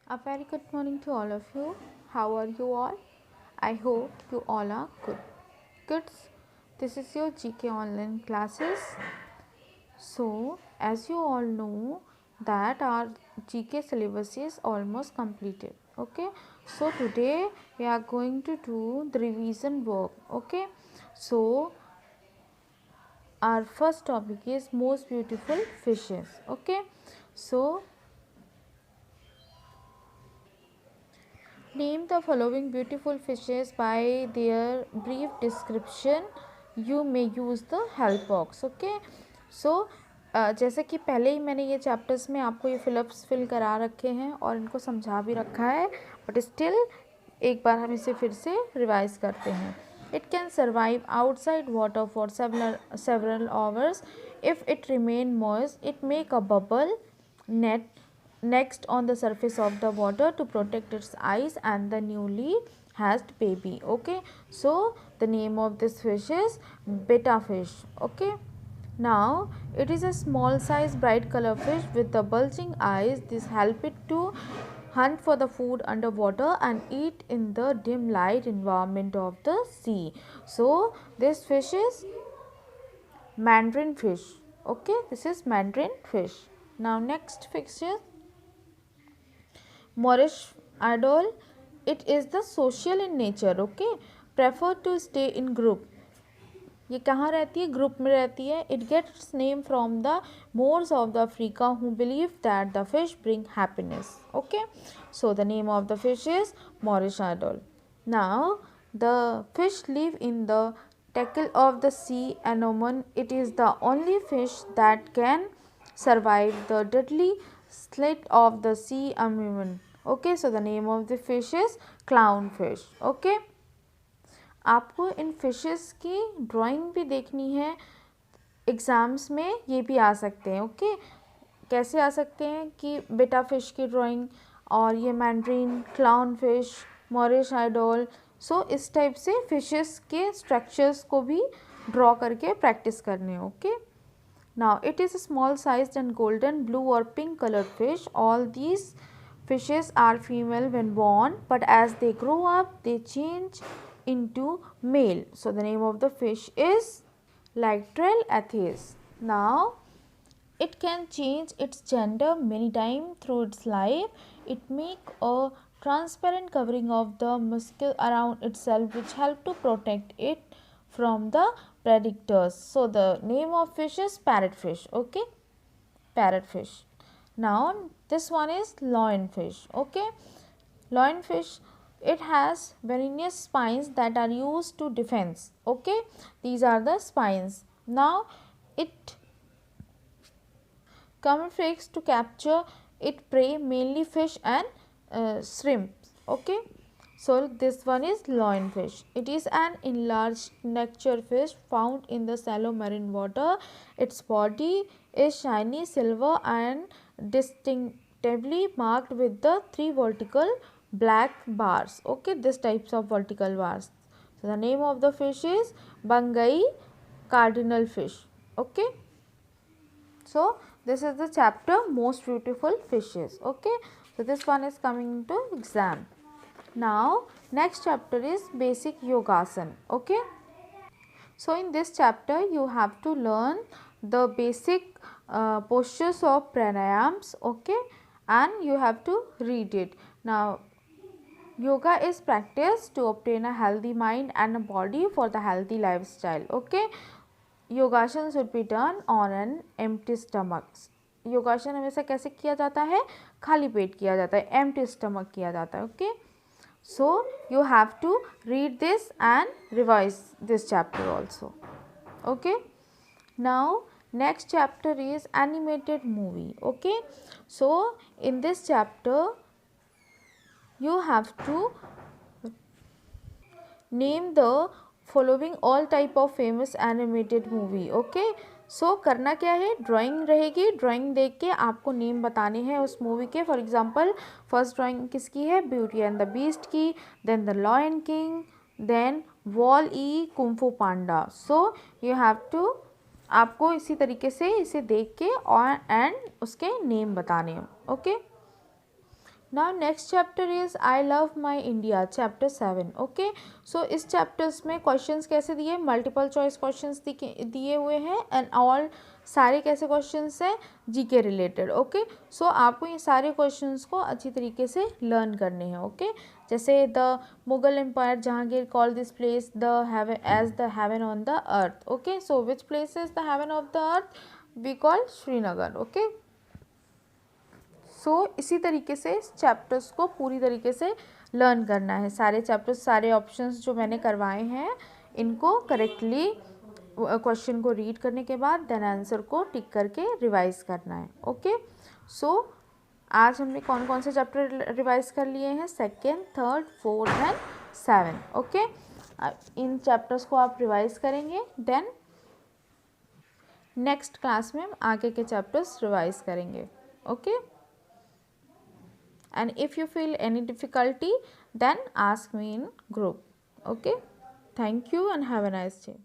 A very good morning to all of you. How are you all? I hope you all are good. Kids, this is your GK online classes. So, as you all know that our GK syllabus is almost completed. Okay. So, today we are going to do the revision work. Okay. So, our first topic is most beautiful fishes. Okay. So, name the following beautiful fishes by their brief description. You may use the help box. Okay. So जैसे कि पहले ही मैंने ये chapters में आपको ये fill-ups fill करा रखे हैं और इनको समझा भी रखा है, बट स्टिल एक बार हम इसे फिर से रिवाइज करते हैं. It can survive outside water for several hours. If it remain moist, it make a bubble net next on the surface of the water to protect its eyes and the newly hatched baby. Okay, so the name of this fish is betta fish. Okay, now it is a small size bright color fish with the bulging eyes. This help it to hunt for the food underwater and eat in the dim light environment of the sea. So this fish is mandarin fish. Okay, this is mandarin fish. Now next fish is Moorish idol. It is the social in nature. Okay, prefer to stay in group. ये कहाँ रहती है? Group में रहती है. It gets name from the Moors of the Africa who believe that the fish bring happiness. Okay, so the name of the fish is Moorish idol. Now the fish live in the tackle of the sea anemone. It is the only fish that can survive the deadly slit of the sea anemone. Okay, so the name of the fish is clownfish. Okay, आपको इन fishes की drawing भी देखनी है. Exams में ये भी आ सकते हैं. ओके, कैसे आ सकते हैं कि बेटा फिश की ड्राइंग और ये मैंड्रीन, क्लाउन फिश, मॉरिश आइडोल. सो इस टाइप से फिशेस के स्ट्रक्चर्स को भी ड्रॉ करके प्रैक्टिस करने. Okay, now it is a small sized and golden blue or pink colored fish. All these fishes are female when born, but as they grow up they change into male. So the name of the fish is Lyctrel athes. Now it can change its gender many times through its life. It make a transparent covering of the muscle around itself which help to protect it from the predators. So the name of fish is parrotfish. Okay, parrotfish. Now this one is lionfish. Okay, lionfish, it has venomous spines that are used to defense. Okay, these are the spines. Now it camouflages to capture it prey, mainly fish and shrimp. Okay, so this one is lionfish. It is an enlarged nature fish found in the shallow marine water. Its body is shiny silver and distinctively marked with the 3 vertical black bars. Okay, this types of vertical bars. So the name of the fish is Bangai cardinal fish. Okay, so this is the chapter most beautiful fishes. Okay, so this one is coming into exam. Now next chapter is basic yogasan. Okay, so in this chapter you have to learn the basic postures of pranayams. Okay, and you have to read it. Now yoga is practiced to obtain a healthy mind and a body for the healthy lifestyle. Okay, योगासन should be done on an empty stomach. योगासन हमेशा कैसे किया जाता है? खाली पेट किया जाता है, एम्प्टी स्टमक किया जाता है. Okay, so you have to read this and revise this chapter also. Okay, now next chapter is animated movie. Okay, so in this chapter you have to name the following all type of famous animated movie. Okay, सो करना क्या है? Drawing रहेगी. Drawing देख के आपको name बताने हैं उस मूवी के. फॉर एग्जांपल फर्स्ट ड्राइंग किसकी है? ब्यूटी एंड द बीस्ट की. Then the lion king, then wall E, kung fu panda. So you have to, आपको इसी तरीके से इसे देख के और एंड उसके नेम बताने हैं. Okay, Now next chapter is I love my India, chapter 7. Okay, so इस chapters में questions कैसे दिए, multiple choice questions दिए हुए हैं and all सारे कैसे questions हैं, जीके related. ओके, सो आपको ये सारे questions को अच्छी तरीके से learn करने हैं. ओके, जैसे the Mughal Empire Jahangir called this place the heaven as the heaven on the earth. Okay, so which place is the heaven of the earth? We call Srinagar. Okay, सो इसी तरीके से इस चैप्टर्स को पूरी तरीके से लर्न करना है. सारे चैप्टर्स, सारे ऑप्शंस जो मैंने करवाए हैं, इनको करेक्टली क्वेश्चन को रीड करने के बाद देन आंसर को टिक करके रिवाइज करना है. ओके, सो आज हमने कौन कौन से चैप्टर रिवाइज कर लिए हैं, second, third, fourth and 7. Okay, in chapters को आप रिवाइज करेंगे, देन नेक्स्ट क्लास में हम आगे के चैप्टर्स रिवाइज करेंगे. Okay, and if you feel any difficulty then ask me in group. Okay, thank you and have a nice day.